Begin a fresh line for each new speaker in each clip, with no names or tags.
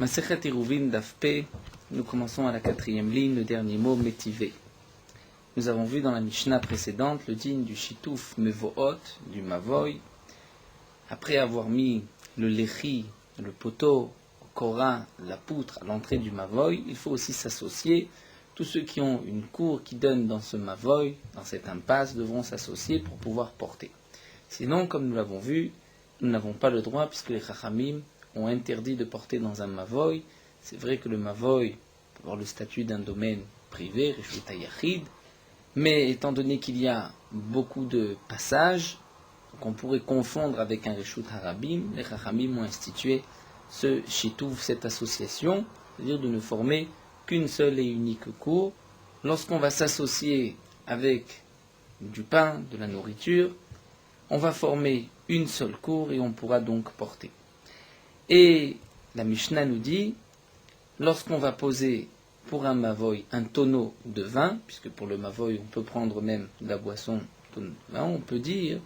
Masechet Eruvin Daf P, nous commençons à la 4e ligne, le dernier mot, métivé. Nous avons vu dans la Mishnah précédente le digne du Shitouf Mevohot, du Mavoy. Après avoir mis le lechi, le poteau, le korin, la poutre à l'entrée du Mavoy, il faut aussi s'associer. Tous ceux qui ont une cour qui donne dans ce Mavoy, dans cette impasse, devront s'associer pour pouvoir porter. Sinon, comme nous l'avons vu, nous n'avons pas le droit puisque les Chachamim ont interdit de porter dans un Mavoy. C'est vrai que le Mavoy peut avoir le statut d'un domaine privé, Reshut HaYachid, mais étant donné qu'il y a beaucoup de passages, qu'on pourrait confondre avec un Reshut HaRabim, les Chachamim ont institué ce Shitouf, cette association, c'est-à-dire de ne former qu'une seule et unique cour. Lorsqu'on va s'associer avec du pain, de la nourriture, on va former une seule cour et on pourra donc porter. Et la Mishnah nous dit, lorsqu'on va poser pour un mavoy un tonneau de vin, puisque pour le mavoy on peut prendre même de la boisson, on peut dire,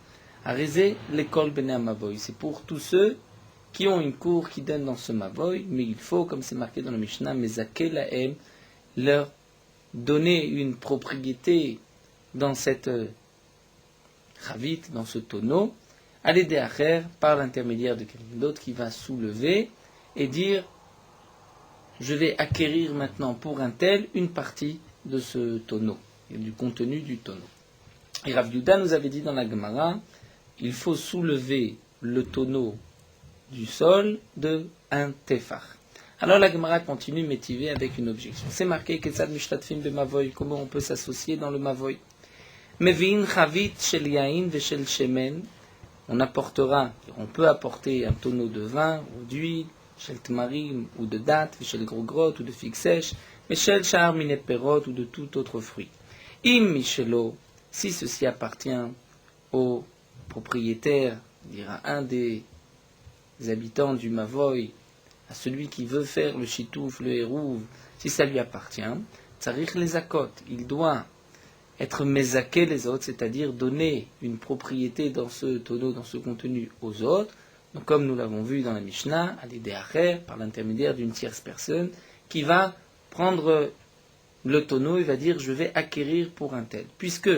arrêter l'école bene mavoy. C'est pour tous ceux qui ont une cour qui donne dans ce mavoy, mais il faut, comme c'est marqué dans la Mishnah, mezaké lahem, leur donner une propriété dans cette chavit, dans ce tonneau, à l'aider à faire par l'intermédiaire de quelqu'un d'autre qui va soulever et dire je vais acquérir maintenant pour un tel une partie de ce tonneau, et du contenu du tonneau. Et Rav Yehuda nous avait dit dans la Gemara, il faut soulever le tonneau du sol de un tefar. Alors la Gemara continue métivée avec une objection. C'est marqué Ketzad mishtatfim b'mavoy, comment on peut s'associer dans le mavoy. Mevi'in chavit shel yain veshel shemen, on peut apporter un tonneau de vin ou d'huile, shel tmarim ou de dattes, shel grogrot ou de figues sèches, mais shel shar mine perot ou de tout autre fruit. Im michelo, si ceci appartient au propriétaire, à un des habitants du Mavoy, à celui qui veut faire le chitouf, le hérouv, si ça lui appartient, tsarich les akot, il doit être mezaké les autres, c'est-à-dire donner une propriété dans ce tonneau, dans ce contenu aux autres, donc comme nous l'avons vu dans la Mishnah, à l'aider acher, par l'intermédiaire d'une tierce personne, qui va prendre le tonneau et va dire je vais acquérir pour un tel. Puisque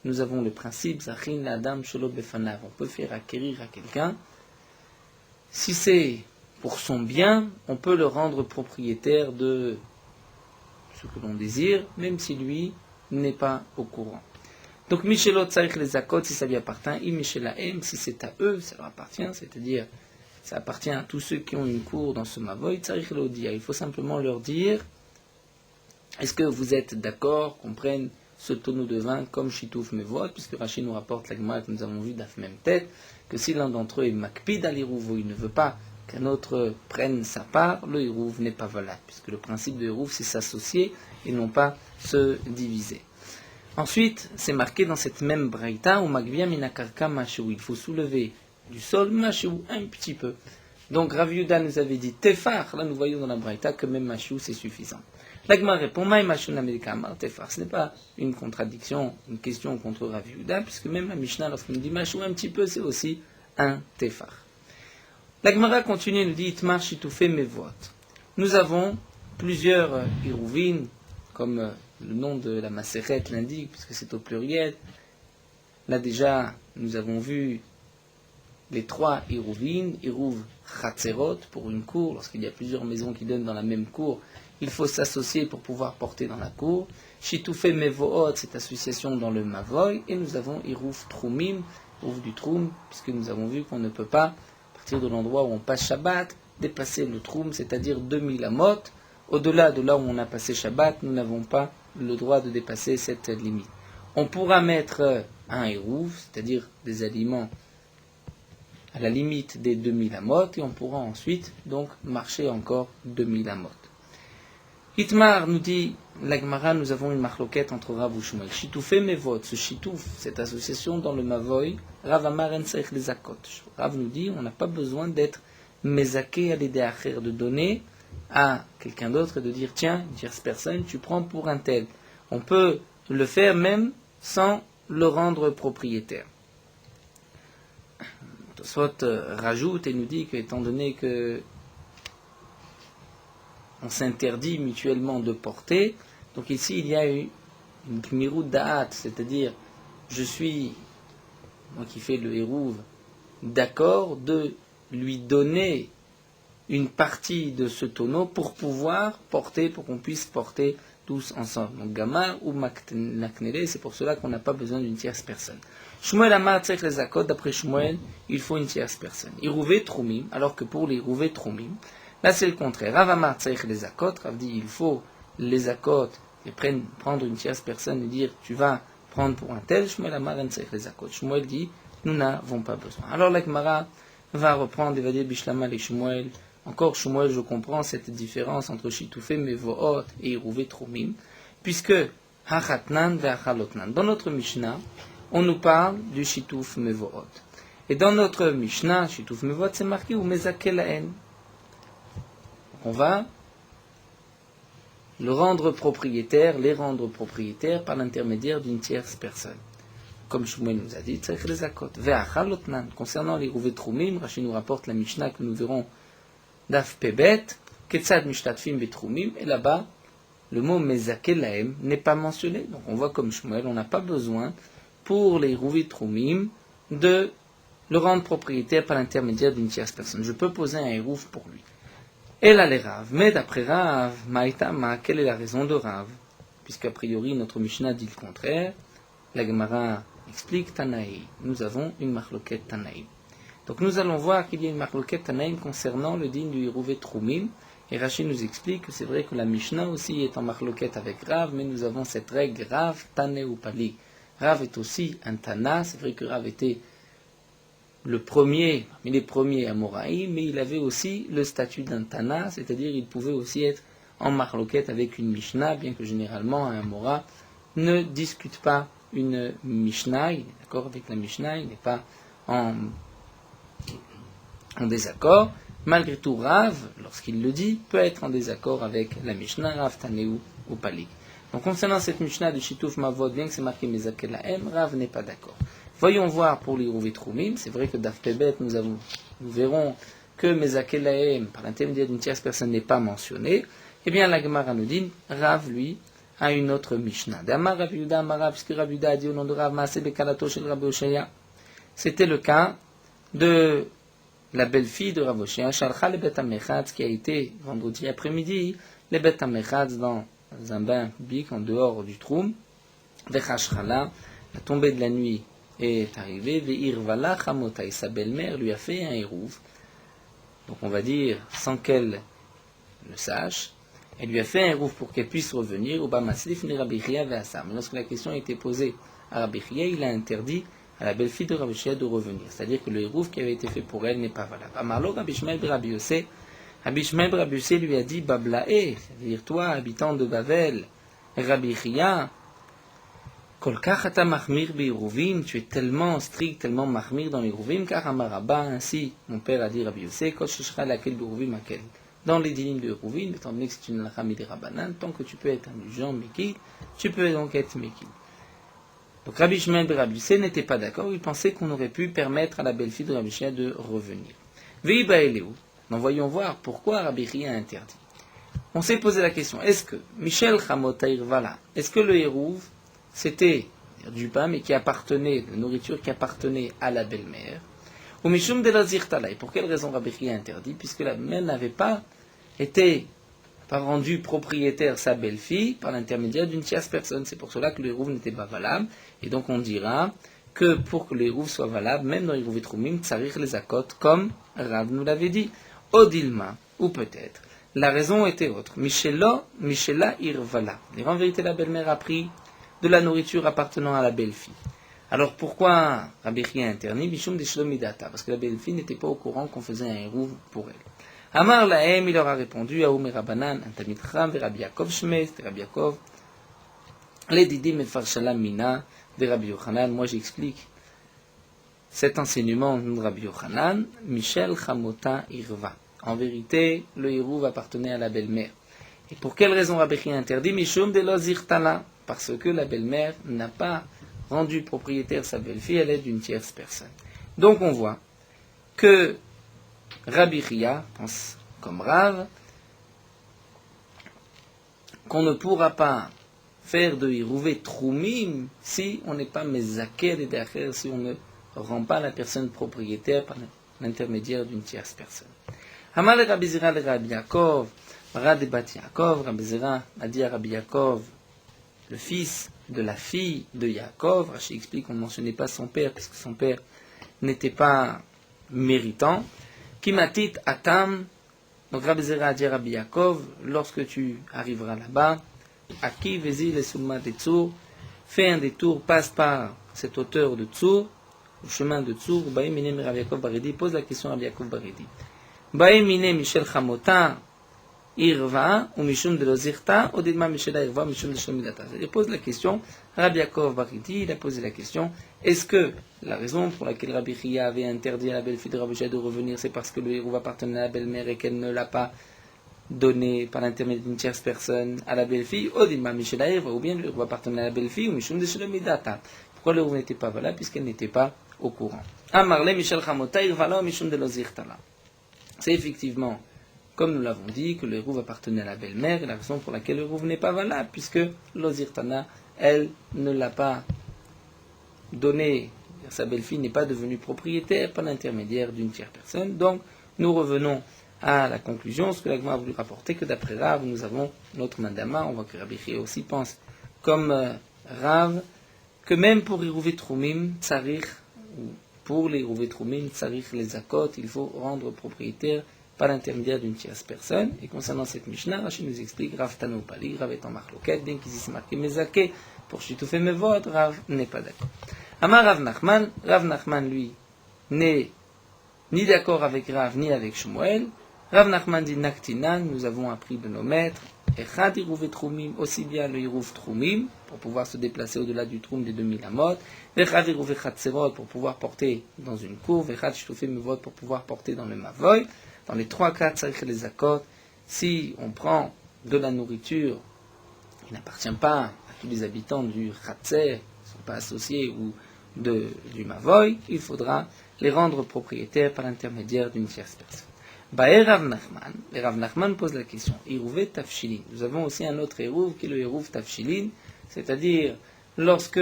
nous avons le principe, zachin l'adam shelo befanav, on peut faire acquérir à quelqu'un, si c'est pour son bien, on peut le rendre propriétaire de ce que l'on désire, même si lui n'est pas au courant. Donc, Michelot Tsarik les Akot, si ça lui appartient, Michelahem, si c'est à eux, ça leur appartient, c'est-à-dire, ça appartient à tous ceux qui ont une cour dans ce Mavoy, Tsarik l'Odia. Il faut simplement leur dire, est-ce que vous êtes d'accord qu'on prenne ce tonneau de vin comme Shitouf Mevot, puisque Rachid nous rapporte la Gemara que nous avons vu d'Af même tête, que si l'un d'entre eux est Makpid al Hirouv, il ne veut pas qu'un autre prenne sa part, le Hirouv n'est pas valable, puisque le principe de Hirouv, c'est s'associer et non pas se diviser. Ensuite, c'est marqué dans cette même braïta, où Magvia minakarka mashou, il faut soulever du sol mashou, un petit peu. Donc Rav Yehuda nous avait dit tefar, là nous voyons dans la braïta que même mashou c'est suffisant. L'Agma répond maï mashou namekamar tefar, ce n'est pas une contradiction, une question contre Rav Yehuda, puisque même la Mishnah, lorsqu'on dit mashou un petit peu, c'est aussi un tefar. L'Agmara continue, nous dit itmar shitoufé mevot. Nous avons plusieurs Iruvin, comme le nom de la Maseret l'indique, puisque c'est au pluriel. Là déjà, nous avons vu les 3 Iruvin, Iruv Chatzerot, pour une cour, lorsqu'il y a plusieurs maisons qui donnent dans la même cour, il faut s'associer pour pouvoir porter dans la cour. Shitoufé Mevohot, cette association dans le Mavoy, et nous avons Iruv Troumim, Iruv du Troum, puisque nous avons vu qu'on ne peut pas, à partir de l'endroit où on passe Shabbat, dépasser le Troum, c'est-à-dire 2000 amot. Au-delà de là où on a passé Shabbat, nous n'avons pas le droit de dépasser cette limite. On pourra mettre un hérouv, c'est-à-dire des aliments à la limite des 2000 amot, et on pourra ensuite donc marcher encore 2000 amot. Itmar nous dit, la Gemara, nous avons une marloquette entre Rav et Shmuel. Shitoufé mevot, ce shitouf, cette association dans le Mavoy, Rav Amar en seich les akot. Rav nous dit, on n'a pas besoin d'être mezaké à l'aider à faire, de donner à quelqu'un d'autre et de dire tiens, tierce personne, tu prends pour un tel. On peut le faire même sans le rendre propriétaire. Tosfot rajoute et nous dit que, étant donné que on s'interdit mutuellement de porter. Donc ici, il y a une gmirut da'at, c'est-à-dire, je suis, moi qui fais le hérouv, d'accord de lui donner une partie de ce tonneau pour pouvoir porter, pour qu'on puisse porter tous ensemble. Donc gamar ou maknele, c'est pour cela qu'on n'a pas besoin d'une tierce personne. Shmuel amar tzech les akot, d'après Shmuel, il faut une tierce personne. Irouvé troumim, alors que pour les irouvé troumim, là c'est le contraire. Rav amar tzech les akot, Rav dit il faut les akot et prendre une tierce personne et dire tu vas prendre pour un tel. Shmuel amar tzech les akot. Shmuel dit nous n'avons pas besoin. Alors la Gemara va reprendre et va dire bishlama les Shmuel. Encore Shmuel, je comprends cette différence entre Shitoufé, Mevohot et Irouvé Troumim, puisque Hachatnan ve Hachalotnan. Dans notre Mishnah, on nous parle du Shitouf Mevohot. Et dans notre Mishnah, Shitouf Mevohot, c'est marqué ou Mezakelaen. On va le rendre propriétaire, les rendre propriétaires par l'intermédiaire d'une tierce personne. Comme Shmuel nous a dit, Tzarech lezakot. Ve Hachalotnan. Concernant les Irouvé Troumim, Rashi nous rapporte la Mishnah que nous verrons Daf Pebet, Ketzad Mishtatfim Betroumim, et là-bas, le mot Mezakelaem n'est pas mentionné. Donc on voit comme Shmuel, on n'a pas besoin, pour les Irouvé Troumim, de le rendre propriétaire par l'intermédiaire d'une tierce personne. Je peux poser un Hérouf pour lui. Et là les Rav, mais d'après Rav, Maïtama, quelle est la raison de Rav? Puisqu'a priori notre Mishnah dit le contraire, la Gemara explique Tanaï. Nous avons une marloquette Tanaï. Donc nous allons voir qu'il y a une marloquette Tanaïm concernant le digne du Irouvé Troumim. Et Rachid nous explique que c'est vrai que la Mishnah aussi est en marloquette avec Rav, mais nous avons cette règle Rav, Tané ou Pali. Rav est aussi un Tana, c'est vrai que Rav était le premier, mais les premiers à Moraïm, mais il avait aussi le statut d'un Tana, c'est-à-dire il pouvait aussi être en marloquette avec une Mishnah, bien que généralement un Mora ne discute pas une Mishnah, il est d'accord avec la Mishnah, il n'est pas en désaccord. Malgré tout, Rav, lorsqu'il le dit, peut être en désaccord avec la Mishnah, Rav Tanéou ou Pali. Donc concernant cette Mishnah de Shitouf Mavot, bien que c'est marqué Mezakelaem, Rav n'est pas d'accord. Voyons voir pour les Irouvé Troumim, c'est vrai que Daf Pebet, nous verrons que Mezakelaem, par l'intermédiaire d'une tierce personne, n'est pas mentionné. Eh bien, la Gemara nous dit, Rav, lui, a une autre Mishnah. D'Amar Rav Yuda, Amar puisque Rav Yuda a dit au nom de Rav, Maaseh Bekalato shel Rabbi Oshaya. C'était le cas de la belle-fille de Rav Oshaya, Shalcha le Bet HaMechatz, qui a été vendredi après-midi, le Bet HaMechatz dans un bain public en dehors du Troum, Vechashchala, la tombée de la nuit est arrivée, Ve'irvala Chamota, et sa belle-mère lui a fait un hérouv, donc on va dire sans qu'elle le sache, elle lui a fait un hérouv pour qu'elle puisse revenir, au Bamaslif ni Rabbi Chia ve'asam. Lorsque la question a été posée à Rabbi Chia, il a interdit à la belle-fille de Rav Oshaya de revenir. C'est-à-dire que le hérouf qui avait été fait pour elle n'est pas valable. Amarlo, Rabbi Shmuel Rabbi Yossé, Rabbi Shmuel Rabbi Yossé lui a dit, Bablaé, c'est-à-dire toi, habitant de Bavel, Rabbi Chia, Kolkach ata machmir be'iruvim, tu es tellement strict, tellement machmir dans les iruvim, car Amaraba, ainsi, mon père a dit Rabbi Yossé, Kol shishra laquelle be'iruvim akel. Dans les dinim de iruvim, étant donné que c'est une lachami de Rabbanan, tant que tu peux être indulgent, Mekil, tu peux donc être Mekil. Donc Rabbi Shmuel et Rabbi Yossé n'étaient pas d'accord, ils pensaient qu'on aurait pu permettre à la belle-fille de Rabbi Chia de revenir. Veiba Eleu, nous voyons voir pourquoi Rabbi Chia a interdit. On s'est posé la question, est-ce que Michel Chamotaïr Vala, est-ce que le hérouv, c'était du pain, mais qui appartenait, de nourriture qui appartenait à la belle-mère, ou Mishum de la Zirtala, et pour quelle raison Rabbi Chia a interdit, puisque la mère n'avait pas rendu propriétaire sa belle-fille par l'intermédiaire d'une tierce personne. C'est pour cela que le hérouv n'était pas valable. Et donc on dira que pour que le hérouv soit valable, même dans les Irouvé Troumim, tsarich les akot, comme Rav nous l'avait dit, Odilma, ou peut-être. La raison était autre. Michela irvala. Et en vérité, la belle-mère a pris de la nourriture appartenant à la belle-fille. Alors pourquoi Rabbi Chia a interdit Mishum de Shlomidata? Parce que la belle-fille n'était pas au courant qu'on faisait un hérouv pour elle. Amar Lahem, il leur a répondu, Aoum et Rabbanan, Antamid Cham, Rabbi Yaakov Shmei, c'était Rabbi Yaakov, les Didim et Farshalam Mina, de Rabbi Yochanan. Moi j'explique cet enseignement de Rabbi Yochanan, Michel Chamota Irva. En vérité, le hérouv appartenait à la belle-mère. Et pour quelle raison Rabbi Chia interdit Mishum de Lozirtala? Parce que la belle-mère n'a pas rendu propriétaire sa belle-fille, elle est d'une tierce personne. Donc on voit que Rabbi Chia pense comme Rav, qu'on ne pourra pas faire de Hirouvé Troumim si on n'est pas Mezaké et derrière, si on ne rend pas la personne propriétaire par l'intermédiaire d'une tierce personne. Amar le Rabbi Zera le Rabbi Yaakov, Bara de Bat Yaakov, Rabbi Zera a dit à Rabbi Yaakov, le fils de la fille de Yaakov, Rashi explique qu'on ne mentionnait pas son père, puisque son père n'était pas méritant, Kimatit Atam, donc Rabbi Zera a dit à Rabbi Yaakov, lorsque tu arriveras là-bas, Aki Vezi le Souma de Tsour, fais un détour, passe par cette hauteur de Tsour, le chemin de Tsour, Baïmine Rabbi Yaakov Baridi, pose la question à Rabbi Yaakov Baridi. Baïmine Michel Chamota, Irva, ou Mishum de Lozirta, ou Dilma Michel Irva, Mishum de Shomidata. Il pose la question, Rabbi Yaakov Baridi, il a posé la question, est-ce que la raison pour laquelle Rabbi Chia avait interdit à la belle-fille de Rabbi Chia de revenir, c'est parce que le héros appartenait à la belle-mère et qu'elle ne l'a pas donné par l'intermédiaire d'une tierce personne à la belle-fille, ou Dilma Michel Irva, ou bien le héros appartenait à la belle-fille, ou Mishum de Shomidata. Pourquoi le héros n'était pas valable, puisqu'elle n'était pas au courant. Amarle Michel Chamota, Irva, Mishum de Lozirta. C'est effectivement, comme nous l'avons dit, que le hérouve appartenait à la belle-mère, et la raison pour laquelle le hérouve n'est pas valable, puisque l'Ozirtana, elle, ne l'a pas donné, sa belle-fille n'est pas devenue propriétaire par l'intermédiaire d'une tierce personne. Donc, nous revenons à la conclusion, ce que l'Agma a voulu rapporter, que d'après Rav, nous avons notre mandama, on voit que Rabbi Chia aussi pense, comme Rav, que même pour Hirouvé Troumim, Tsarich, ou pour les Hirouvé Troumim, Tsarich, les Zakot, il faut rendre propriétaire par l'intermédiaire d'une tierce personne. Et concernant cette Mishnah, Rashi nous explique, Rav Tano Pali, Rav est en marloquette, bien qu'ils y marqué Mezake, pour Chitoufé Mevod, Rav n'est pas d'accord. Amar Rav Nachman, lui, n'est ni d'accord avec Rav, ni avec Shmuel. Rav Nachman dit Naktinan, nous avons appris de nos maîtres, Echad Hirouvé Troumim, aussi bien le Hirouv Troumim, pour pouvoir se déplacer au-delà du Troum des 2000 amot, Echad Hirouvé Chatserot, pour pouvoir porter dans une courbe, Echad Chitoufé Mevod, pour pouvoir porter dans le Mavoy. Dans les trois cas, Tsarich les Zakot, si on prend de la nourriture qui n'appartient pas à tous les habitants du Khatser, qui ne sont pas associés, ou du Mavoy, il faudra les rendre propriétaires par l'intermédiaire d'une tierce personne. Baé Rav Nachman, et Rav Nachman pose la question, Hirouvé Tafshilin. Nous avons aussi un autre Hirouv qui est le Hirouv Tafshilin, c'est-à-dire lorsque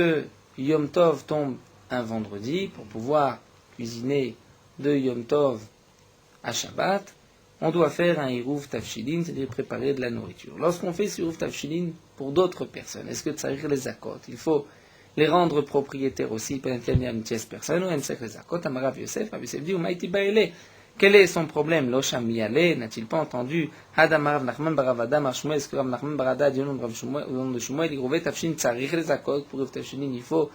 Yom Tov tombe un vendredi, pour pouvoir cuisiner de Yom Tov à Shabbat, on doit faire un Hirouv Tafshilin, c'est-à-dire préparer de la nourriture. Lorsqu'on fait ce Hirouv Tafshilin pour d'autres personnes, est-ce que Tsarich les Zakot, il faut les rendre propriétaires aussi par l'intermédiaire d'une tierce personne, ou un Tsarich les Zakot, Amarav Yosef, Rav Yosef dit, Umaïti Baele, quel est son problème? Losham Miale, n'a-t-il pas entendu Adam Rav Nachman Baravada Marshmuel, est-ce que Rav Nachman Barada dit au nom de Shmuel, Hirouvé Tafshilin, Tsarich les Zakot, pour Hirouv Tafshilin, il faut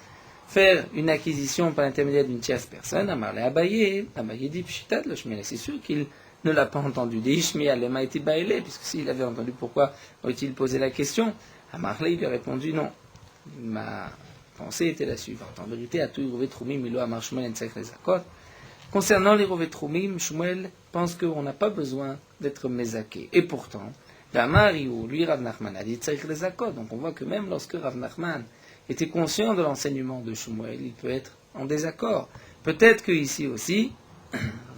faire une acquisition par l'intermédiaire d'une tierce personne. Amarle Abaye dit Pshitat le Shmuel, c'est sûr qu'il ne l'a pas entendu. Des Ishmiel le Maïti Baile, puisque s'il avait entendu, pourquoi aurait-il posé la question? Amarle il lui a répondu non. Ma pensée était la suivante. En vérité, à tout Hirouvé Troumim, Milo Amar Shmuel en Tsarich les Zakot. Concernant les Hirouvé Troumim, Shmuel pense qu'on n'a pas besoin d'être mézaké. Et pourtant, Amariou, lui Rav Nachman a dit Tsarich les Zakot. Donc on voit que même lorsque Rav Nachman était conscient de l'enseignement de Shmuel, il peut être en désaccord. Peut-être qu'ici aussi,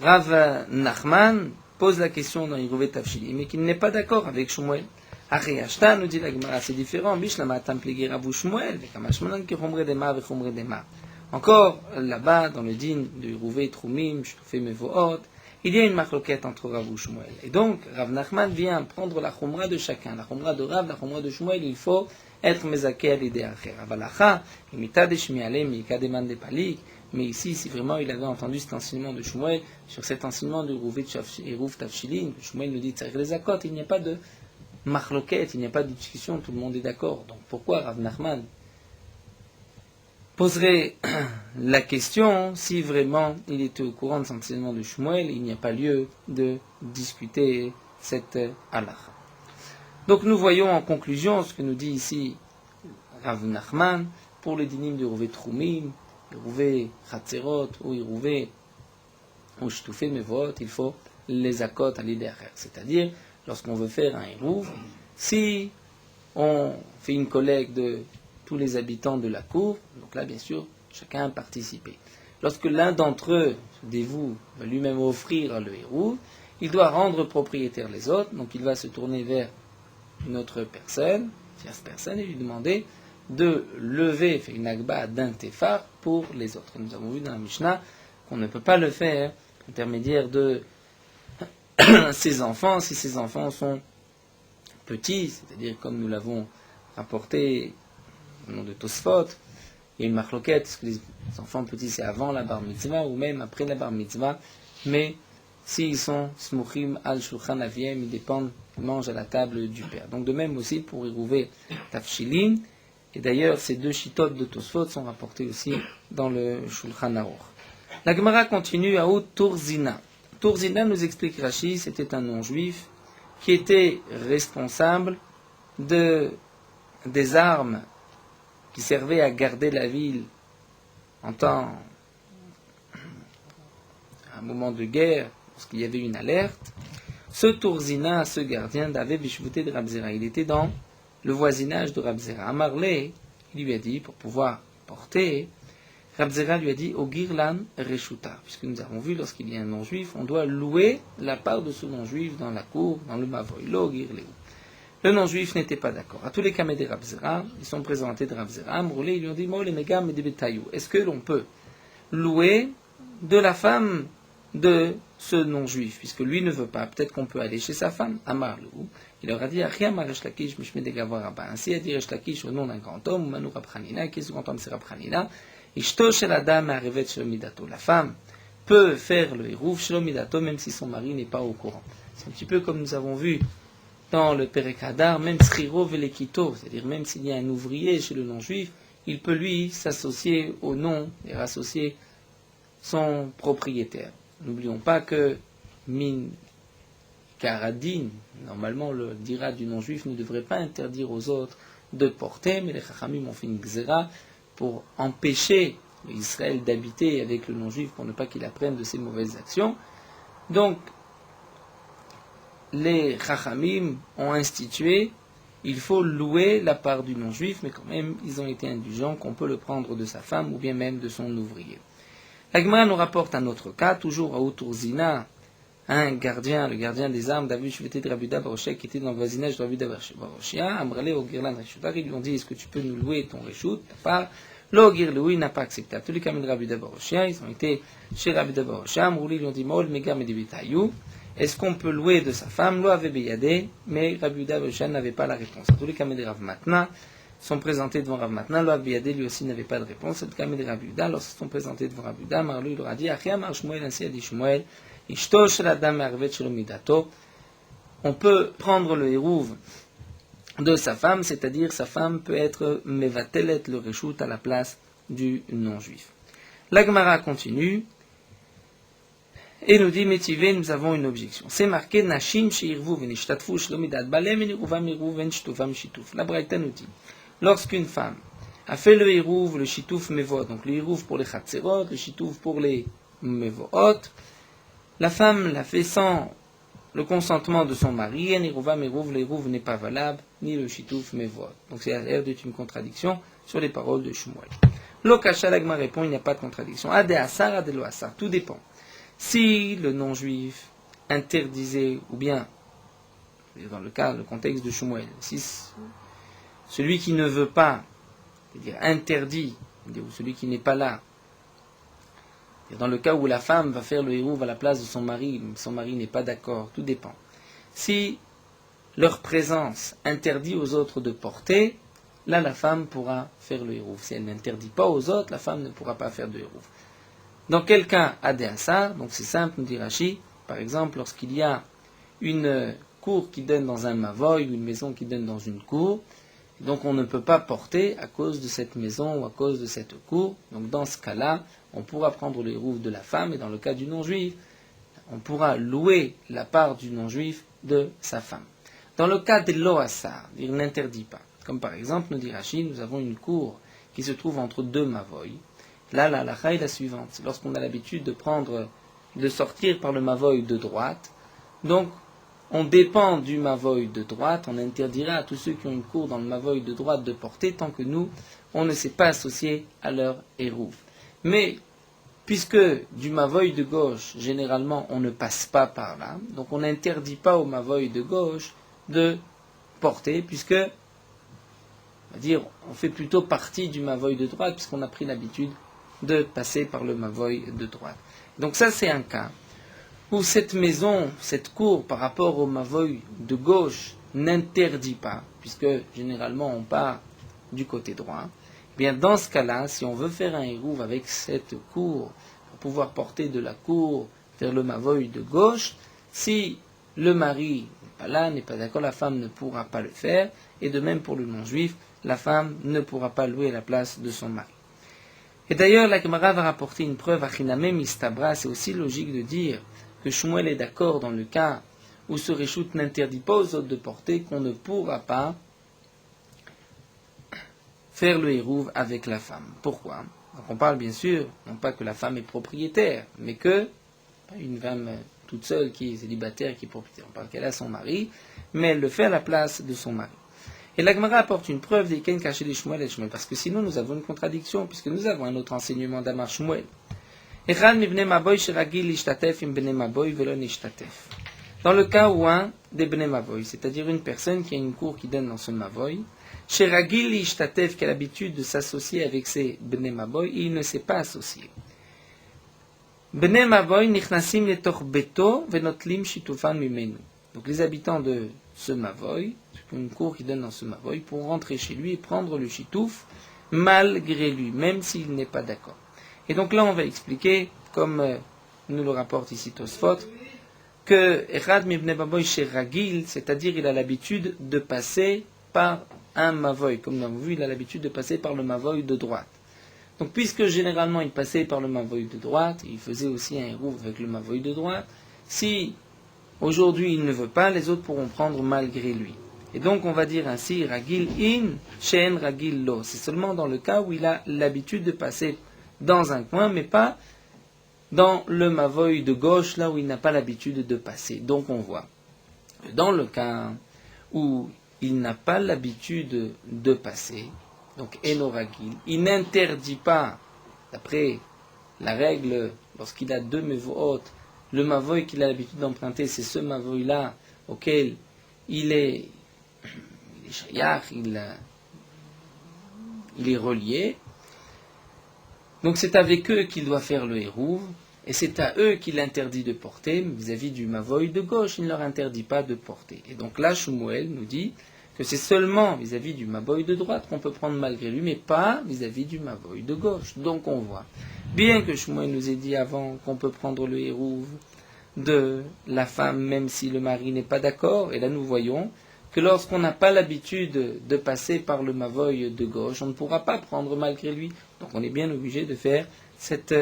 Rav Nachman pose la question dans Hirouvé Tafshilin, mais qu'il n'est pas d'accord avec Shmuel. Acheyashta, nous dit la Gemara, c'est différent. Bishlamatam pligé Ravu Shmuel, vekamashmanan ki chomre dema vechomre dema. Encore là-bas, dans le din de Hirouvé Troumim, Chitoufé Mevohot, il y a une marloquette entre Rav et Shmuel. Et donc, Rav Nachman vient prendre la chumra de chacun. La chumra de Rav, la chumra de Shmuel, il faut être mezaké à l'idée acher. Avalacha, imita de Shmialem, ikademan de Palik. Mais ici, si vraiment il avait entendu cet enseignement de Shmuel, sur cet enseignement de Hirouv Tafshilin, Shmuel nous dit Tsarich les Zakot, il n'y a pas de marloquette, il n'y a pas de discussion, tout le monde est d'accord. Donc pourquoi Rav Nachman poserait la question si vraiment il était au courant de cet enseignement de Shmuel, il n'y a pas lieu de discuter cette halakha. Donc nous voyons en conclusion ce que nous dit ici Rav Nachman pour les dinim de Hirouvé Troumim, Hirouvé Chatzerot ou Hirouvé ou Chitoufé Mevot, il faut les akot à l'idée acher. C'est-à-dire, lorsqu'on veut faire un Hirouv, si on fait une collecte de tous les habitants de la cour, donc là bien sûr chacun a participé. Lorsque l'un d'entre eux se dévoue, va lui-même offrir le Hirouv, il doit rendre propriétaire les autres, donc il va se tourner vers une autre personne, tierce personne, et lui demander de lever, faire une agba d'un téphar pour les autres. Nous avons vu dans la Mishnah qu'on ne peut pas le faire intermédiaire de ses enfants, si ses enfants sont petits, c'est-à-dire comme nous l'avons rapporté au nom de Tosfot, il y a une marloquette, est-ce que les enfants petits c'est avant la bar mitzvah ou même après la bar mitzvah, mais s'ils sont smuchim al shulchan aviem, ils dépendent, ils mangent à la table du père. Donc de même aussi pour Irouvé Tafshilin, et d'ailleurs ces deux chitotes de Tosfot sont rapportés aussi dans le Shulchan Aruch. La Gemara continue à Tourzina. Tourzina, nous explique Rashi, c'était un non-juif qui était responsable des armes qui servaient à garder la ville en temps, à un moment de guerre, lorsqu'il y avait une alerte. Ce Tourzina, ce gardien, d'Ave Bishvuté de Rabzera, il était dans le voisinage de Rabzera. Amarlé, il lui a dit, pour pouvoir porter, Rabzera lui a dit, au Girlan Reshuta, puisque nous avons vu, lorsqu'il y a un non-juif, on doit louer la part de ce non-juif dans la cour, dans le Mavoy, lo Girleu. Le non-juif n'était pas d'accord. À tous les cas, des Rabzera, ils sont présentés de Rabzera, Amroulé, ils lui ont dit, Mo les megam de Betayou, est-ce que l'on peut louer de la femme de ce non-juif, puisque lui ne veut pas, peut-être qu'on peut aller chez sa femme, Amarlou. Il leur a dit, Achia Resh Lakish, Mishme de Gavaraba. Ainsi a dit Resh Lakish au nom d'un grand homme, Manu Rabchanina, qui est ce grand homme, c'est Rabchanina. Ishto shel Adam arrivet shel Midato. La femme peut faire le hérouf shel Midato, même si son mari n'est pas au courant. C'est un petit peu comme nous avons vu dans le Perek Hadar, même Sriro Velekito, c'est-à-dire même s'il y a un ouvrier chez le non-juif, il peut lui s'associer au nom et rassocier son propriétaire. N'oublions pas que Min Karadin, normalement le dira du non-juif, ne devrait pas interdire aux autres de porter, mais les Chachamim ont fait une xéra pour empêcher Israël d'habiter avec le non-juif pour ne pas qu'il apprenne de ses mauvaises actions. Donc, les Chachamim ont institué, il faut louer la part du non-juif, mais quand même, ils ont été indulgents qu'on peut le prendre de sa femme ou bien même de son ouvrier. La Gemara nous rapporte un autre cas, toujours à Outurzina, un gardien, le gardien des armes, David Shveté de Rabuda Baroshia, qui était dans le voisinage de Rabuda Baroshia, Amrale au Girlan Reshutar, ils lui ont dit, est-ce que tu peux nous louer ton Reshut, ta part? Lo Girlou, il n'a pas accepté. À tous les cas de Rabuda Baroshia, ils ont été chez Rabuda Baroshia, Amrouli, ils lui ont dit, Maol Mega Medibitayou, est-ce qu'on peut louer de sa femme? Lo avait Beyadé, mais Rabuda Baroshia n'avait pas la réponse. À tous les cas de Rav Matna, sont présentés devant Rav Matna, Lo Abiyadé lui aussi n'avait pas de réponse. À tous les cas de Rabuda, lorsqu'ils sont présentés devant Rabuda, Marlou, il leur a dit, Achia Mar Shmuel, ainsi a dit Shmuel, Ishto shel Adam arvet shel Midato. On peut prendre le hérouv de sa femme, c'est-à-dire sa femme peut être mevatelet le reshut à la place du non-juif. La Gemara continue et nous dit, Métivé, nous avons une objection. C'est marqué, Nashim she'irvu v'nishtatfu shelo midat balem v'niruvam irvu v'nishtuvam shituf. La Braïta nous dit, lorsqu'une femme a fait le hérouv, le shituf mevot, donc le hérouv pour les chatzerot, le shituf pour les mevoot, la femme l'a fait sans le consentement de son mari, et Nirouva Merouv, l'Hérouv n'est pas valable, ni le Shitouf Mevot. Donc c'est l'air d'être une contradiction sur les paroles de Shmuel. L'Okasha Lagma répond, il n'y a pas de contradiction. Ade Asar, Ade Lo Asar, tout dépend. Si le non-juif interdisait, ou bien, dans le contexte de Shmuel, si celui qui ne veut pas, c'est-à-dire interdit, ou celui qui n'est pas là, dans le cas où la femme va faire le hérouv à la place de son mari n'est pas d'accord, tout dépend. Si leur présence interdit aux autres de porter, là la femme pourra faire le hérouv. Si elle n'interdit pas aux autres, la femme ne pourra pas faire de hérouv. Dans quel cas, Adéassar, donc c'est simple, nous dit Rashi, par exemple, lorsqu'il y a une cour qui donne dans un mavoy, ou une maison qui donne dans une cour, donc on ne peut pas porter à cause de cette maison ou à cause de cette cour. Donc dans ce cas-là, on pourra prendre le hérouv de la femme, et dans le cas du non-juif, on pourra louer la part du non-juif de sa femme. Dans le cas de l'oassar, il n'interdit pas. Comme par exemple, nous dit Rashi, nous avons une cour qui se trouve entre deux mavoy. Là, la halakha est la suivante. Lorsqu'on a l'habitude de sortir par le mavoy de droite, donc on dépend du mavoy de droite, on interdira à tous ceux qui ont une cour dans le mavoy de droite de porter tant que nous, on ne s'est pas associé à leur hérouv. Mais, puisque du mavoy de gauche, généralement, on ne passe pas par là, donc on n'interdit pas au mavoy de gauche de porter, puisque, on va dire, on fait plutôt partie du mavoy de droite, puisqu'on a pris l'habitude de passer par le mavoy de droite. Donc ça, c'est un cas où cette maison, cette cour, par rapport au mavoy de gauche, n'interdit pas, puisque généralement on part du côté droit. Eh bien, dans ce cas-là, si on veut faire un hérouv avec cette cour, pour pouvoir porter de la cour vers le mavoy de gauche, si le mari n'est pas là, n'est pas d'accord, la femme ne pourra pas le faire, et de même pour le non-juif, la femme ne pourra pas louer la place de son mari. Et d'ailleurs, la Gemara va rapporter une preuve à Chiname Mistabra, c'est aussi logique de dire que Shmuel est d'accord dans le cas où ce réchoute n'interdit pas aux autres de porter, qu'on ne pourra pas faire le hérouv avec la femme. Pourquoi? Donc on parle bien sûr, non pas que la femme est propriétaire, mais que une femme toute seule qui est célibataire, qui est propriétaire, on parle qu'elle a son mari, mais elle le fait à la place de son mari. Et la Gemara apporte une preuve des Ken cachés des Shmuel et Shmuel, parce que sinon nous avons une contradiction, puisque nous avons un autre enseignement d'Amar Shmuel. Dans le cas où un des Bnei Mavoy, c'est-à-dire une personne qui a une cour qui donne dans ce Mavoy, chez Ragil Ishtatef, qui a l'habitude de s'associer avec ses Bnei Mavoy, il ne s'est pas associé. Bnei Mavoy nichnasim letoch beto venotlim shitufan mimenu. Donc les habitants de ce Mavoy, une cour qui donne dans ce Mavoy, pour rentrer chez lui et prendre le shitouf malgré lui, même s'il n'est pas d'accord. Et donc là on va expliquer, comme nous le rapporte ici Tosfot, que Echad Mibnei Mavoy chez Ragil, c'est-à-dire il a l'habitude de passer par un Mavoy. Comme nous l'avons vu, il a l'habitude de passer par le Mavoy de droite. Donc puisque généralement il passait par le Mavoy de droite, il faisait aussi un hérouv avec le Mavoy de droite, si aujourd'hui il ne veut pas, les autres pourront prendre malgré lui. Et donc on va dire ainsi, Ragil in, Shen Ragil lo. C'est seulement dans le cas où il a l'habitude de passer dans un coin, mais pas dans le Mavoy de gauche, là où il n'a pas l'habitude de passer. Donc on voit, dans le cas où il n'a pas l'habitude de passer, donc Enoragil, il n'interdit pas, d'après la règle, lorsqu'il a deux Mevohot, le Mavoy qu'il a l'habitude d'emprunter, c'est ce Mavoy-là auquel il est Shayach, il est relié. Donc c'est avec eux qu'il doit faire le hérouv, et c'est à eux qu'il interdit de porter, vis-à-vis du Mavoy de gauche, il ne leur interdit pas de porter. Et donc là, Shmuel nous dit que c'est seulement vis-à-vis du Mavoy de droite qu'on peut prendre malgré lui, mais pas vis-à-vis du Mavoy de gauche. Donc on voit, bien que Shmuel nous ait dit avant qu'on peut prendre le hérouv de la femme, même si le mari n'est pas d'accord, et là nous voyons que lorsqu'on n'a pas l'habitude de passer par le Mavoy de gauche, on ne pourra pas prendre malgré lui. Donc on est bien obligé de faire cette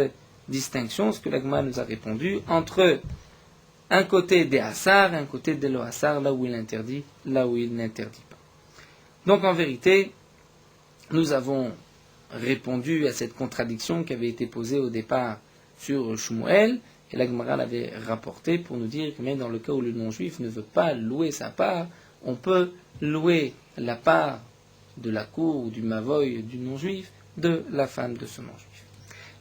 distinction, ce que l'Agma nous a répondu, entre un côté des Hassar et un côté des Lo-Hassar, là où il interdit, là où il n'interdit pas. Donc en vérité, nous avons répondu à cette contradiction qui avait été posée au départ sur Shmuel, et l'Agmara l'avait rapporté pour nous dire que même dans le cas où le non-juif ne veut pas louer sa part, on peut louer la part de la cour ou du Mavoy du non-juif de la femme de ce non-juif.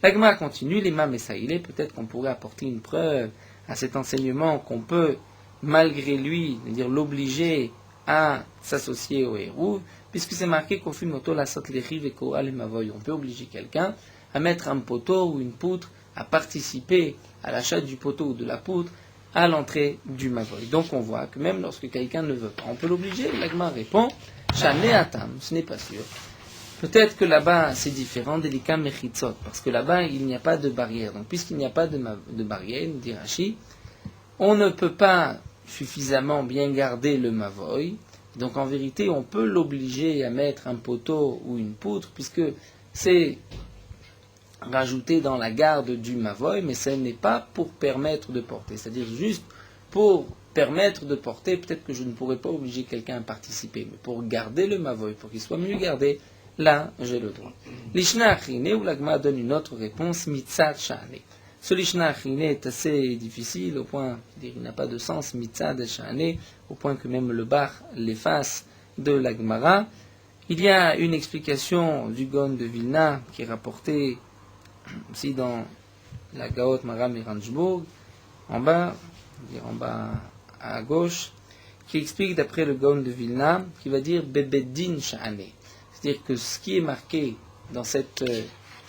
L'Agma continue, l'imam Essaïlé, peut-être qu'on pourrait apporter une preuve à cet enseignement qu'on peut, malgré lui, c'est-à-dire l'obliger à s'associer au hérouv, puisque c'est marqué qu'au fumoto la sotlechi veko al mavoy. On peut obliger quelqu'un à mettre un poteau ou une poutre, à participer à l'achat du poteau ou de la poutre à l'entrée du mavoy. Donc on voit que même lorsque quelqu'un ne veut pas, on peut l'obliger. L'Agma répond, Shane atam, ce n'est pas sûr. Peut-être que là-bas, c'est différent des Lika Mechitzot, parce que là-bas, il n'y a pas de barrière. Donc, puisqu'il n'y a pas de barrière, nous dit Rashi, on ne peut pas suffisamment bien garder le Mavoy. Donc, en vérité, on peut l'obliger à mettre un poteau ou une poutre, puisque c'est rajouté dans la garde du Mavoy, mais ce n'est pas pour permettre de porter. C'est-à-dire juste pour permettre de porter, peut-être que je ne pourrais pas obliger quelqu'un à participer, mais pour garder le Mavoy, pour qu'il soit mieux gardé, là, j'ai le droit. L'Ishna Achine, où l'Agma donne une autre réponse, Mitzad Shane. Ce L'Ishna Achine est assez difficile, au point, il n'a pas de sens, Mitzad Shane, au point que même le Bar l'efface de l'Agmara. Il y a une explication du Gon de Vilna, qui est rapportée aussi dans la Gaot Maram et Ranjbourg, en bas à gauche, qui explique d'après le Gaon de Vilna, qui va dire Bebeddin Sha'ane. C'est-à-dire que ce qui est marqué dans cette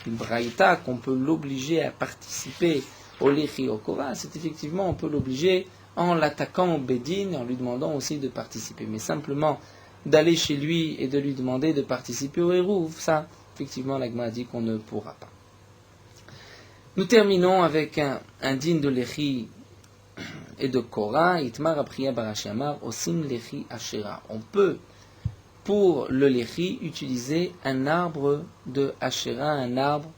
braïta, qu'on peut l'obliger à participer au Lechi au Korah, c'est effectivement, on peut l'obliger en l'attaquant au Bedin et en lui demandant aussi de participer. Mais simplement d'aller chez lui et de lui demander de participer au Hérouv, ça, effectivement, l'Agma a dit qu'on ne pourra pas. Nous terminons avec un digne de Lechi et de Korah, Itmar Apriya Barashamar, Osim Lechi Ashera. On peut, pour le Lechi, utiliser un arbre de Ashera, un arbre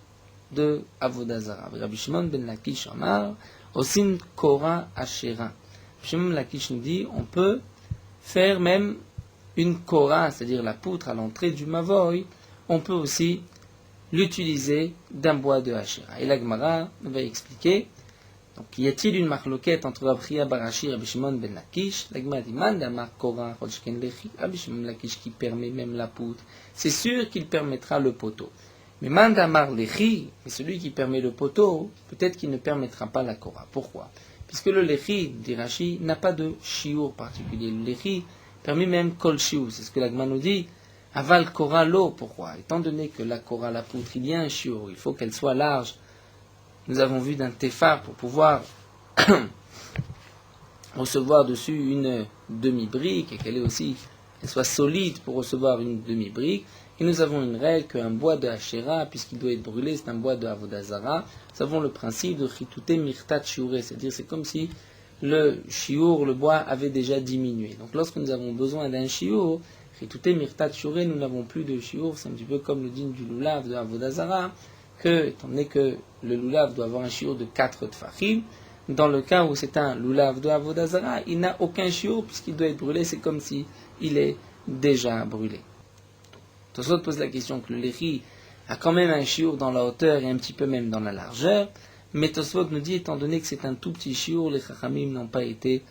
de Avodazara. Rabbi Shimon ben Lakish Amar, Osim Korah Ashera. Shimon Lakish nous dit, on peut faire même une Korah, c'est-à-dire la poutre à l'entrée du Mavoy, on peut aussi l'utiliser d'un bois de Ashera. Et la Gemara va expliquer. Donc, y a-t-il une marloquette entre Abriya Barashi et Rabbi Shimon ben Lakish? La Gemara dit, Man damar Korah Chodshken Lechi, Rabbi Shimon ben Lakish qui permet même la poutre, c'est sûr qu'il permettra le poteau. Mais Man damar Lechi, mais celui qui permet le poteau, peut-être qu'il ne permettra pas la Korah. Pourquoi? Puisque le Lechi, dit Rashi, n'a pas de chiour particulier. Le Lechi permet même Kol Shiur. C'est ce que la Gemara nous dit. Aval Korah l'eau, pourquoi? Étant donné que la Korah, la poutre, il y a un chiour, il faut qu'elle soit large. Nous avons vu d'un téphar pour pouvoir recevoir dessus une demi-brique et qu'elle soit solide pour recevoir une demi-brique. Et nous avons une règle qu'un bois de Hachéra, puisqu'il doit être brûlé, c'est un bois de Avodazara. Nous avons le principe de Chitute Mirtat Shiuré, c'est-à-dire c'est comme si le chiour, le bois, avait déjà diminué. Donc lorsque nous avons besoin d'un chiour, Chitute Mirtat Shiuré, nous n'avons plus de chiour, c'est un petit peu comme le digne du loulav de Avodazara, que, étant donné que le loulav doit avoir un chiour de 4 tfachim, dans le cas où c'est un loulav de Avodazara, il n'a aucun chiour puisqu'il doit être brûlé, c'est comme si il est déjà brûlé. Tosfot pose la question que le lechi a quand même un chiour dans la hauteur et un petit peu même dans la largeur, mais Tosfot nous dit, étant donné que c'est un tout petit chiour, les chachamim n'ont pas été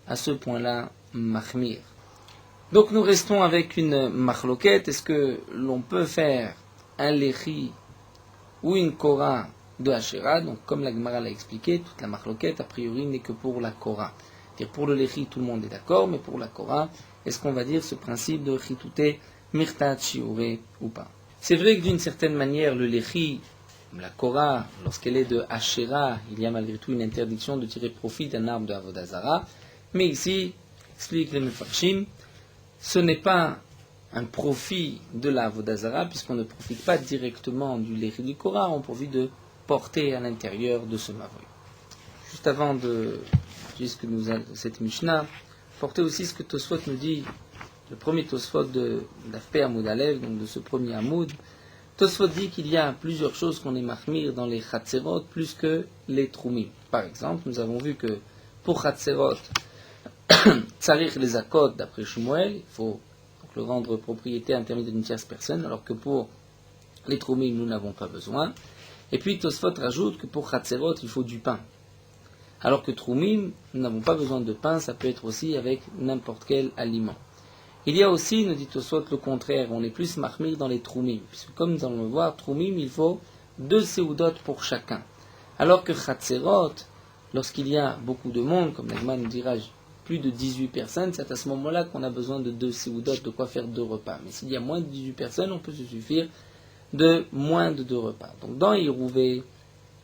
à ce point-là machmir. Donc nous restons avec une machloquette. Est-ce que l'on peut faire un lechi ou une Korah de Hachéra? Donc comme la Gemara l'a expliqué, toute la machloquette a priori n'est que pour la Korah. C'est-à-dire pour le lechi tout le monde est d'accord, mais pour la Korah, est-ce qu'on va dire ce principe de chitute mirtat shiuré ou pas? C'est vrai que d'une certaine manière le lechi, la Korah, lorsqu'elle est de Hachéra, il y a malgré tout une interdiction de tirer profit d'un arbre de Avodazara, mais ici, explique les Mefarshim, ce n'est pas un profit de la Avodazara, puisqu'on ne profite pas directement du lechi du Korah, on profite de porter à l'intérieur de ce mavoy. Juste avant de dire ce que nous a cette Mishnah, portez aussi ce que Tosfot nous dit, le premier Tosfot de l'Afpé Hamoud Alev, donc de ce premier Hamoud. Tosfot dit qu'il y a plusieurs choses qu'on est mahmir dans les Chatzerot plus que les Troumim. Par exemple, nous avons vu que pour Chatzerot, Tsarich les Akot, d'après Shmuel, il faut donc le rendre propriété intermédiaire d'une tierce personne, alors que pour les Troumim, nous n'avons pas besoin. Et puis Tosfot rajoute que pour Chatzerot, il faut du pain. Alors que Troumim, nous n'avons pas besoin de pain, ça peut être aussi avec n'importe quel aliment. Il y a aussi, nous dit Tosfot, le contraire, on est plus mahmir dans les Troumim. Puisque comme nous allons le voir, Troumim, il faut 2 séoudotes pour chacun. Alors que Chatzerot, lorsqu'il y a beaucoup de monde, comme l'Agma nous dira plus de 18 personnes, c'est à ce moment-là qu'on a besoin de 2 séoudotes, de quoi faire 2 repas. Mais s'il y a moins de 18 personnes, on peut se suffire de moins de 2 repas. Donc dans Hérouvé,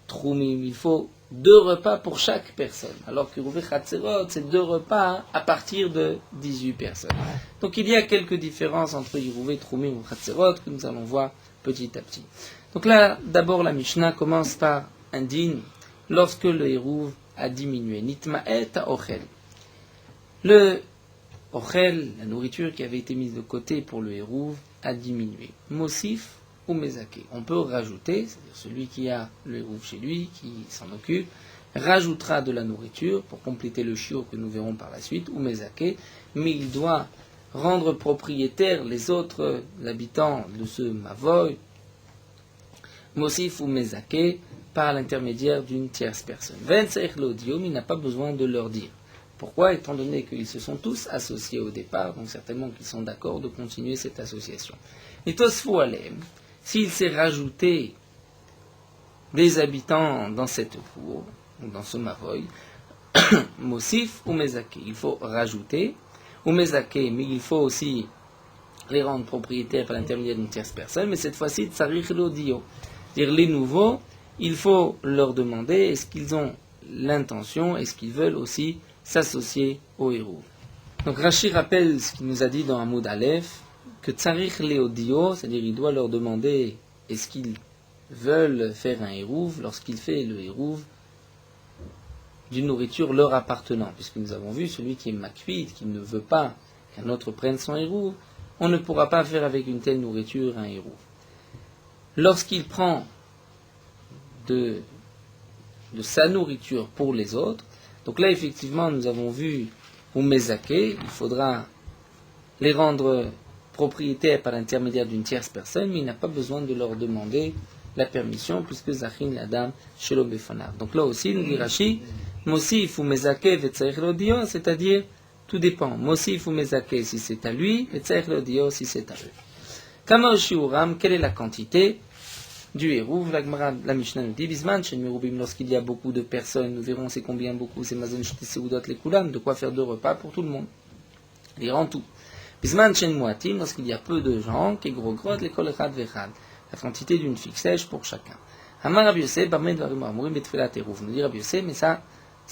Troumim, il faut 2 repas pour chaque personne. Alors que Hérouvé Chatzerot, c'est 2 repas à partir de 18 personnes. Donc il y a quelques différences entre Hérouvé, Troumim ou Chatzerot que nous allons voir petit à petit. Donc là, d'abord la Mishnah commence par un din lorsque le Hérouv a diminué. Nitma'et ochel. Le ochel, la nourriture qui avait été mise de côté pour le Hérouv, a diminué. Mosif ou Mezaké. On peut rajouter, c'est-à-dire celui qui a le Hérouv chez lui, qui s'en occupe, rajoutera de la nourriture pour compléter le chiour que nous verrons par la suite, ou Mezaké, mais il doit rendre propriétaires les autres habitants de ce Mavoy, Mosif ou Mezaké, par l'intermédiaire d'une tierce personne. Venseich l'odium, il n'a pas besoin de leur dire. Pourquoi? Étant donné qu'ils se sont tous associés au départ, donc certainement qu'ils sont d'accord de continuer cette association. Et Tosfo Alem, s'il s'est rajouté des habitants dans cette cour, ou dans ce Mavoy, Mosif ou Mezaké, il faut rajouter, ou Mezake, mais il faut aussi les rendre propriétaires par l'intermédiaire d'une tierce personne, mais cette fois-ci, Tsarich Lodio. C'est-à-dire les nouveaux, il faut leur demander est-ce qu'ils ont l'intention, est-ce qu'ils veulent aussi s'associer au héros. Donc Rashi rappelle ce qu'il nous a dit dans Hamoud Aleph, que Tsarich Leodio, c'est-à-dire il doit leur demander est-ce qu'ils veulent faire un hérouv lorsqu'il fait le hérouv d'une nourriture leur appartenant, puisque nous avons vu celui qui est makpid, qui ne veut pas qu'un autre prenne son hérouv, on ne pourra pas faire avec une telle nourriture un hérouv. Lorsqu'il prend de sa nourriture pour les autres, donc là effectivement nous avons vu ou Mezake, il faudra les rendre propriétaires par l'intermédiaire d'une tierce personne, mais il n'a pas besoin de leur demander la permission, puisque Zachin la dame Shelo Befonar. Donc là aussi, nous dit Rashi, Mosif ou Mezake vetzarech lodio, c'est-à-dire, tout dépend. Mosif ou Mezake si c'est à lui, vetzarech lodio si c'est à eux. Kama Oshiuram, quelle est la quantité du hérouv? La Mishnah nous dit, Bisman, chez Merubim, lorsqu'il y a beaucoup de personnes, nous verrons c'est combien beaucoup, c'est Mazon Shete Seudot les Kulam, de quoi faire 2 repas pour tout le monde. Il rend tout. Bisman, chez Moatim, lorsqu'il y a peu de gens, qui gros grod, les kol echad vechad, la quantité d'une figue sèche pour chacun. Amar Rabbi Yosef, Barmed Varim Amurim Betfilat Hérouv. Nous dit Rabbi Yosef, mais ça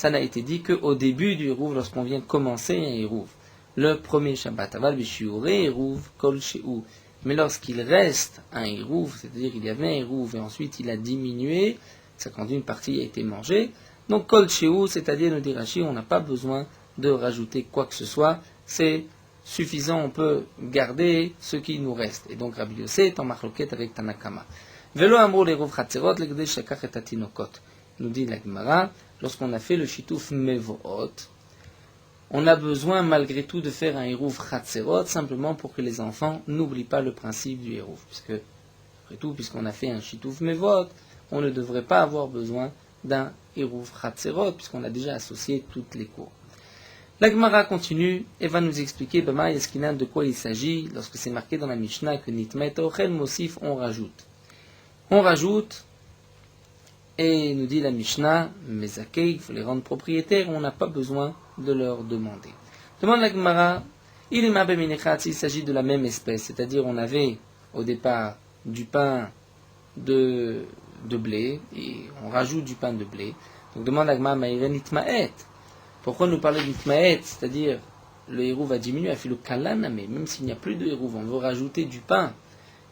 n'a été dit qu'au début du hérouv, lorsqu'on vient commencer un hérouv. Le premier Shabbat, Aval Bishiure Hérouv Kol Shehu. Mais lorsqu'il reste un hérouv, c'est-à-dire il y avait un hérouv et ensuite il a diminué, c'est quand une partie a été mangée. Donc Kol Shehu, c'est-à-dire, nous dit Rashi, on n'a pas besoin de rajouter quoi que ce soit, c'est suffisant, on peut garder ce qui nous reste. Et donc Rabbi Yosef est en marloquette avec Tanakama. Velo amrou l'hérouv chatzerot, l'egdei shakach et atinokot. Nous dit la Gemara, lorsqu'on a fait le shitouf mevoot, on a besoin malgré tout de faire un hérouv chatzerot, simplement pour que les enfants n'oublient pas le principe du hérouv. Puisque, après tout, puisqu'on a fait un shitouf mevoot, on ne devrait pas avoir besoin d'un hérouv chatzerot, puisqu'on a déjà associé toutes les cours. La Gemara continue et va nous expliquer de quoi il s'agit lorsque c'est marqué dans la Mishnah que Nitmet Ochel Mosif, on rajoute. On rajoute, et nous dit la Mishnah, Mezake, il faut les rendre propriétaires, on n'a pas besoin de leur demander. Demande la Gemara, s'il s'agit de la même espèce, c'est-à-dire on avait au départ du pain de blé, et on rajoute du pain de blé. Donc demande la Gemara, Nitmaet. Pourquoi nous parler d'Itmaet, c'est-à-dire le hérouv va diminuer, à filo kalana, mais même s'il n'y a plus de hérouv, on veut rajouter du pain,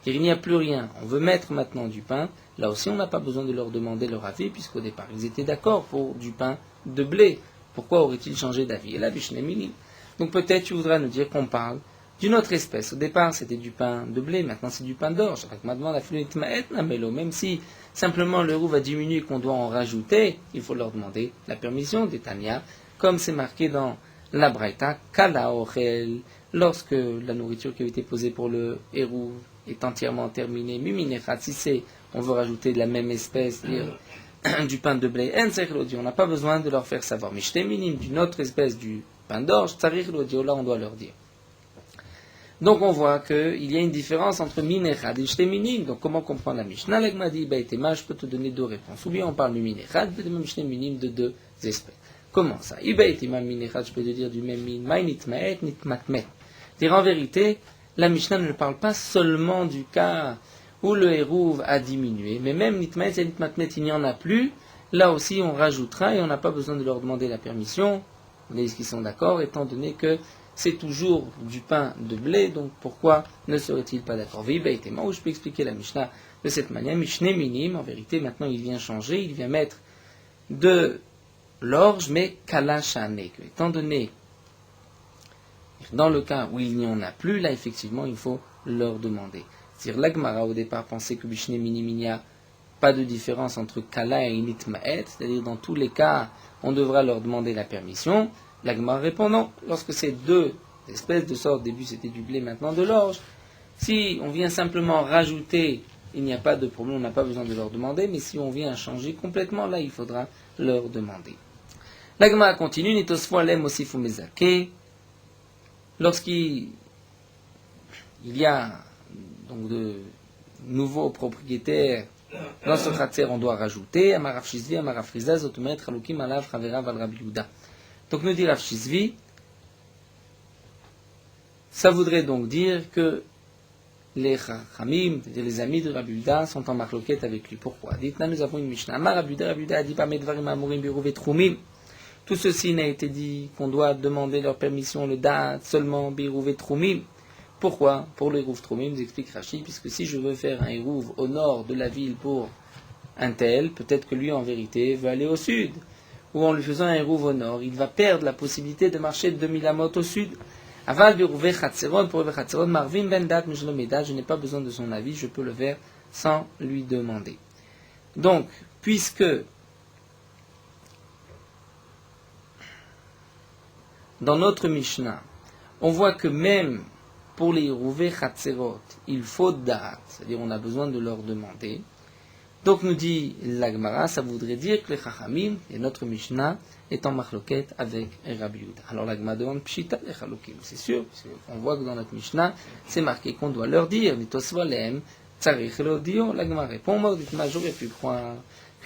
car il n'y a plus rien, on veut mettre maintenant du pain, là aussi on n'a pas besoin de leur demander leur avis, puisqu'au départ ils étaient d'accord pour du pain de blé. Pourquoi aurait-il changé d'avis? Et là, Bishnemini. Donc peut-être tu voudras nous dire qu'on parle d'une autre espèce. Au départ c'était du pain de blé, maintenant c'est du pain d'orge. Maintenant la filo Itmaet namelo, même si simplement le hérouv va diminuer et qu'on doit en rajouter, il faut leur demander la permission d'Etania. Comme c'est marqué dans la Braïta, Kala Ochel, lorsque la nourriture qui a été posée pour le hérouv est entièrement terminée, Miminechat, si on veut rajouter de la même espèce, du pain de blé, on n'a pas besoin de leur faire savoir. Mishte minim, d'une autre espèce du pain d'orge, Tsarir l'audio, là on doit leur dire. Donc on voit qu'il y a une différence entre Minechad et Shteminim. Donc comment comprendre la Mishnah? L'Agma dit, je peux te donner 2 réponses. Ou bien on parle du Minechad, de même Shteminim de 2 espèces. Comment ça? Je peux te dire du même min, nitmaet, nitmatmet. En vérité, la Mishnah ne parle pas seulement du cas où le hérouv a diminué, mais même nitmaet et nitmatmet, il n'y en a plus. Là aussi, on rajoutera et on n'a pas besoin de leur demander la permission. On dit qu'ils sont d'accord, étant donné que c'est toujours du pain de blé, donc pourquoi ne serait-il pas d'accord? Où je peux expliquer la Mishnah de cette manière. Mishne minim, en vérité, maintenant il vient changer, il vient mettre de l'orge, mais kalashane, étant donné, dans le cas où il n'y en a plus, là effectivement il faut leur demander. C'est-à-dire l'Agmara au départ pensait que Bishne Minim, il n'y a pas de différence entre Kala et Nitmaet, c'est-à-dire dans tous les cas on devra leur demander la permission. L'Agmara répond non, lorsque c'est 2 espèces de sorte, au début c'était du blé, maintenant de l'orge, si on vient simplement rajouter, il n'y a pas de problème, on n'a pas besoin de leur demander, mais si on vient changer complètement, là il faudra leur demander. La Gemara continue, Nitosfoalem aussi Fumezake. Lorsqu'il y a donc de nouveaux propriétaires dans ce khatser, on doit rajouter Amaraf Shizvi, Amaraf Rizda, Zotomet, Chalukim, Alav, Chavera, Val Rabbi Yehuda. Donc nous dit Rav Shizvi, Ça voudrait donc dire que les Chachamim, c'est-à-dire les amis de Rabbi Yehuda, sont en marloquette avec lui. Pourquoi? Dites-nous, nous avons une Mishnah. Amar Rabbi Yehuda a dit pas medvarim amurim biruv trumim. Tout ceci n'a été dit qu'on doit demander leur permission, le date, seulement biruv trumim. Pourquoi? Pour le Eruv Trumim, nous explique Rashi, puisque si je veux faire un Eruv au nord de la ville pour un tel, peut-être que lui en vérité veut aller au sud. Ou en lui faisant un Eruv au nord, il va perdre la possibilité de marcher de 2000 amot au sud. Aval biruv chatzeron, pour biruv chatzeron, marvim ben dat, je n'ai pas besoin de son avis, je peux le faire sans lui demander. Donc, puisque dans notre Mishnah, on voit que même pour les Yeruvé Chatzerot, il faut da'at, c'est-à-dire on a besoin de leur demander. Donc nous dit l'Agmara, ça voudrait dire que les Chachamim, et notre Mishnah, est en marloquette avec Rabbi Yehuda. Alors l'Agmara demande Pshita les Chalokim, c'est sûr, on voit que dans notre Mishnah, c'est marqué qu'on doit leur dire, Mitosvalem, Tzarich Elodio, l'Agmara répond, moi, dites-moi, j'aurais pu croire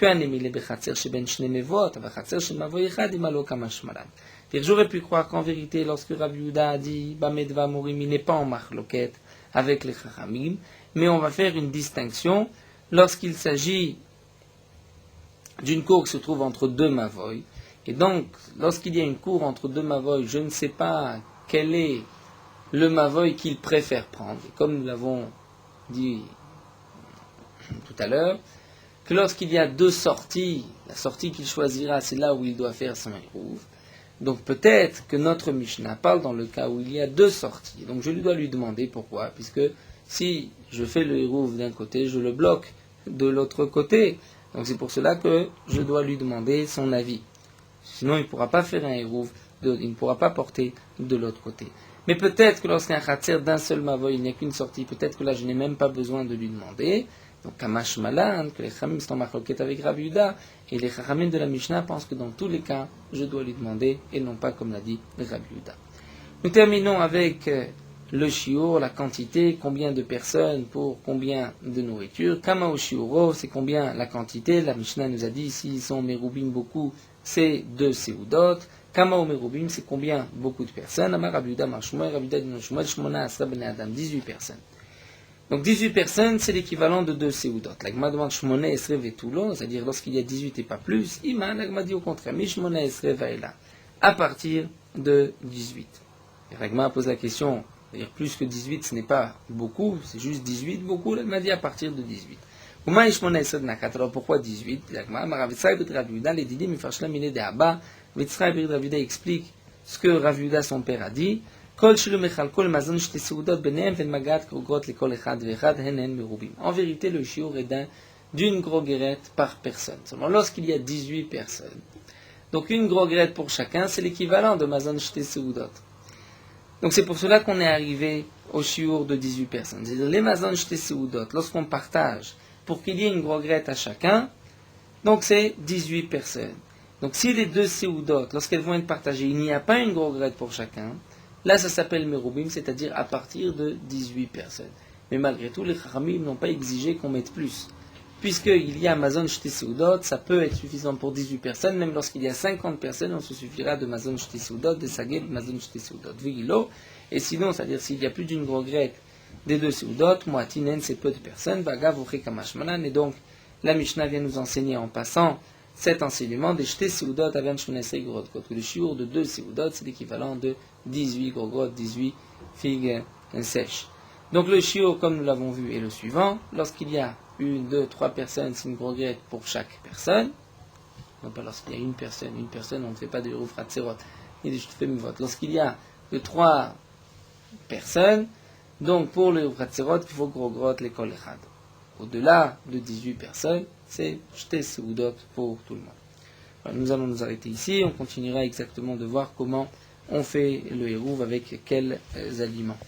qu'un émilé bechatzer chez ben shne mevot, bechatzer chez mavoy echad, imalo kamashmalan. J'aurais pu croire qu'en vérité, lorsque Rabbi Yehuda a dit Bamedva Morim, il n'est pas en marloquette avec les Chachamim, mais on va faire une distinction lorsqu'il s'agit d'une cour qui se trouve entre deux mavoy. Et donc, lorsqu'il y a une cour entre deux mavoy, je ne sais pas quel est le mavoy qu'il préfère prendre. Et comme nous l'avons dit tout à l'heure, que lorsqu'il y a deux sorties, la sortie qu'il choisira, c'est là où il doit faire son Eruv. Donc peut-être que notre Mishnah parle dans le cas où il y a deux sorties. Donc je lui dois lui demander pourquoi, puisque si je fais le Eruv d'un côté, je le bloque de l'autre côté. Donc c'est pour cela que je dois lui demander son avis. Sinon il ne pourra pas faire un Eruv, il ne pourra pas porter de l'autre côté. Mais peut-être que lorsqu'un Khatser d'un seul Mavoy, il n'y a qu'une sortie, peut-être que là je n'ai même pas besoin de lui demander. Donc Kamash Malan, que les Chachamim sont en marloquette avec Rabbi Yehuda, et les Chachamim de la Mishnah pensent que dans tous les cas, je dois lui demander, et non pas comme l'a dit Rabbi Yehuda. Nous terminons avec le shiur, la quantité, combien de personnes pour combien de nourriture. Kama o shiuro, c'est combien la quantité. La Mishnah nous a dit, s'ils sont merubim beaucoup, c'est 2 seudot. Kama o merubim, c'est combien beaucoup de personnes. Amar Rabbi Yehuda, Mar Shmuel, Rabbi Yehuda dit Shmuel, Shmona Asra ben Adam, 18 personnes. Donc 18 personnes, c'est l'équivalent de 2 seudot. L'agma demande Shmona Esre vetulo, c'est-à-dire lorsqu'il y a 18 et pas plus. Ima, l'agma dit au contraire, Mi Shmona Esre vaela, à partir de 18. Et l'agma pose la question, c'est-à-dire plus que 18, ce n'est pas beaucoup, c'est juste 18, beaucoup, l'agma dit à partir de 18. Uma Shmona Esre nakat, alors pourquoi 18? L'agma, Maravitzai bet Rabbi Yehuda, les didim, Mifashla mine de Abba, Vitzrai bet Rabbi Yehuda explique ce que Rabbi Yehuda, son père, a dit. En vérité, le shiur est d'une groguerette par personne. Seulement lorsqu'il y a 18 personnes, donc une groguerette pour chacun, c'est l'équivalent de mazon shte seudot. Donc c'est pour cela qu'on est arrivé au shiur de 18 personnes. C'est-à-dire les mazon shte seudot, lorsqu'on partage pour qu'il y ait une groguerette à chacun, donc c'est 18 personnes. Donc si les 2 seudot, lorsqu'elles vont être partagées, il n'y a pas une groguerette pour chacun, là, ça s'appelle Merubim, c'est-à-dire à partir de 18 personnes. Mais malgré tout, les Chachamim n'ont pas exigé qu'on mette plus. Puisqu'il y a Mazon Shte Seudot, ça peut être suffisant pour 18 personnes, même lorsqu'il y a 50 personnes, on se suffira de Mazon Shte Seudot, de Saged Mazon Shte Seudot. Vigilo. Et sinon, c'est-à-dire s'il y a plus d'une groguerette des 2 Seudot, Moatinen, c'est peu de personnes, Vaga Vouché Kamashmalan. Et donc, la Mishnah vient nous enseigner en passant cet enseignement des Shte Seudot Avan Shmonesrei Grogot. Le shiur de 2 Seudot, c'est l'équivalent de 18 grogot, 18 figues sèches. Donc le shiur, comme nous l'avons vu, est le suivant. Lorsqu'il y a 1, 2, 3 personnes, c'est une groguette pour chaque personne. Non pas lorsqu'il y a une personne, on ne fait pas de Eruv Chatzerot, ni de Shutfei Mivot. Lorsqu'il y a 3 personnes, donc pour le Eruv Chatzerot, il faut grogot l'école echad. Au-delà de 18 personnes, c'est Shte Seudot pour tout le monde. Alors, nous allons nous arrêter ici, on continuera exactement de voir comment on fait le Eruv avec quels aliments.